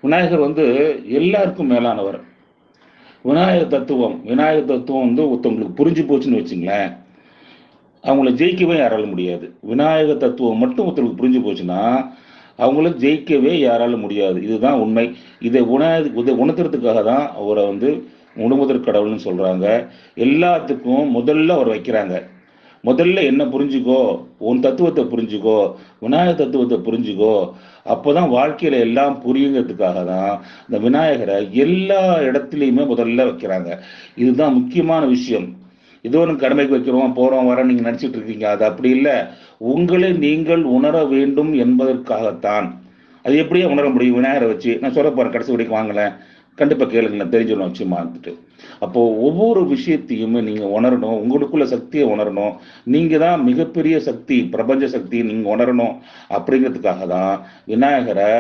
விநாயகர் வந்து எல்லாருக்கும் மேலானவர். விநாயகர் தத்துவம் வந்து ஒருத்தவங்களுக்கு புரிஞ்சு போச்சுன்னு வச்சுங்களேன், அவங்கள ஜெயிக்கவே யாரால முடியாது. விநாயகர் தத்துவம் மட்டும் ஒருத்தருக்கு புரிஞ்சு போச்சுன்னா, அவங்கள ஜெயிக்கவே யாரால முடியாது. இதுதான் உண்மை. இதை உணர்த்துறதுக்காக தான் அவரை வந்து முழுமுதற் கடவுள்னு சொல்றாங்க. எல்லாத்துக்கும் முதல்ல அவர் வைக்கிறாங்க. முதல்ல என்ன புரிஞ்சுக்கோ, உன் தத்துவத்தை புரிஞ்சுக்கோ, விநாயகர் தத்துவத்தை புரிஞ்சுக்கோ, அப்போதான் வாழ்க்கையில எல்லாம் புரியுங்கிறதுக்காக தான் இந்த விநாயகரை எல்லா இடத்துலையுமே முதல்ல வைக்கிறாங்க. இதுதான் முக்கியமான விஷயம். ஏதோ ஒன்று கடமைக்கு வைக்கிறோம், போறோம், வரோம் நீங்க நினைச்சிட்டு இருக்கீங்க. அது அப்படி இல்லை. உங்களை நீங்கள் உணர வேண்டும் என்பதற்காகத்தான். அது எப்படியே உணர முடியும்? விநாயகரை வச்சு நான் சொல்ல போறேன், கடைசி வரைக்கும் வாங்கலேன், கண்டிப்பா கேளுங்களேன், தெரிஞ்சிடணும் நிச்சயமா இருந்துட்டு. அப்போ ஒவ்வொரு விஷயத்தையுமே நீங்க உணரணும், உங்களுக்குள்ள சக்தியை உணரணும். நீங்க தான் மிகப்பெரிய சக்தி, பிரபஞ்ச சக்தி நீங்க உணரணும். அப்படிங்கிறதுக்காக தான் விநாயகரை